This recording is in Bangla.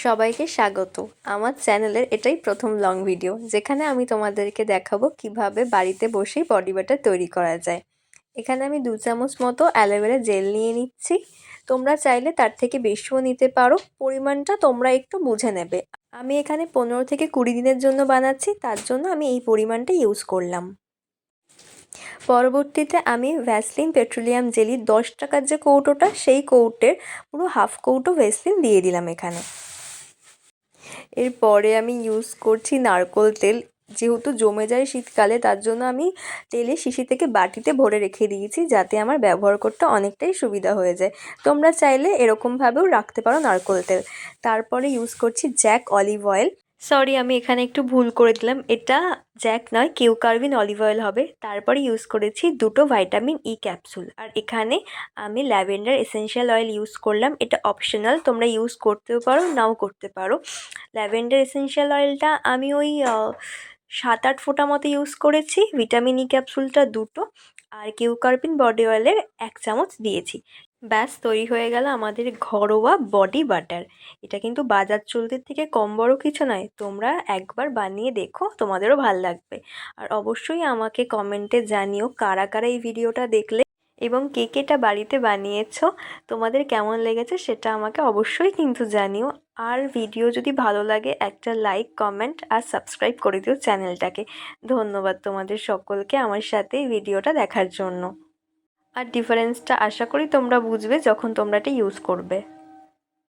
সবাইকে স্বাগত আমার চ্যানেলের এটাই প্রথম লং ভিডিও যেখানে আমি তোমাদেরকে দেখাবো কিভাবে বাড়িতে বসেই বডি বাটার তৈরি করা যায়। এখানে আমি 2 চামচ মতো অ্যালোভেরা জেল নিয়ে নিচ্ছি। তোমরা চাইলে তার থেকে বেশিও নিতে পারো, পরিমাণটা তোমরা একটু বুঝে নেবে। আমি এখানে 15 থেকে 20 দিনের জন্য বানাচ্ছি, তার জন্য আমি এই পরিমাণটা ইউজ করলাম। পরবর্তীতে আমি ভ্যাসলিন পেট্রোলিয়াম জেলি 10 টাকার যে কৌটোটা, সেই কৌটের পুরো হাফ কৌটো ভ্যাসলিন দিয়ে দিলাম এখানে। এরপরে আমি ইউজ করছি নারকেল তেল। যেহেতু জমে যায় শীতকালে, তার জন্য আমি তেলের শিশি থেকে বাটিতে ভরে রেখে দিয়েছি, যাতে আমার ব্যবহার করতে অনেকটাই সুবিধা হয়ে যায়। তোমরা চাইলে এরকমভাবেও রাখতে পারো নারকেল তেল। তারপরে ইউজ করছি জ্যাক অলিভ অয়েল। সরি, আমি এখানে একটু ভুল করে দিলাম, এটা জ্যাক নয়, কিউকারবিন অলিভ অয়েল হবে। তারপরে ইউজ করেছি 2টো ভিটামিন ই ক্যাপসুল। আর এখানে আমি ল্যাভেন্ডার এসেনশিয়াল অয়েল ইউজ করলাম, এটা অপশনাল, তোমরা ইউজ করতেও পারো নাও করতে পারো। ল্যাভেন্ডার এসেনশিয়াল অয়েলটা আমি ওই 7-8 ফোঁটা মতো ইউজ করেছি, ভিটামিন ই ক্যাপসুলটা 2টো, আর কিউকারবিন বডি অয়েলের 1 চামচ দিয়েছি। ব্যাস তৈরি হয়ে গেল আমাদের ঘরোয়া বডি বাটার। এটা কিন্তু বাজার চলতির থেকে কম বড় কিছু নয়, তোমরা একবার বানিয়ে দেখো, তোমাদেরও ভাল লাগবে। আর অবশ্যই আমাকে কমেন্টে জানিও কারা কারা এই ভিডিওটা দেখলে এবং কে কে এটা বাড়িতে বানিয়েছো, তোমাদের কেমন লেগেছে সেটা আমাকে অবশ্যই কিন্তু জানিও। আর ভিডিও যদি ভালো লাগে একটা লাইক, কমেন্ট আর সাবস্ক্রাইব করে দিও চ্যানেলটাকে। ধন্যবাদ তোমাদের সকলকে আমার সাথে এই ভিডিওটা দেখার জন্য। আর ডিফারেন্সটা আশা করি তোমরা বুঝবে যখন তোমরা এটা ইউজ করবে।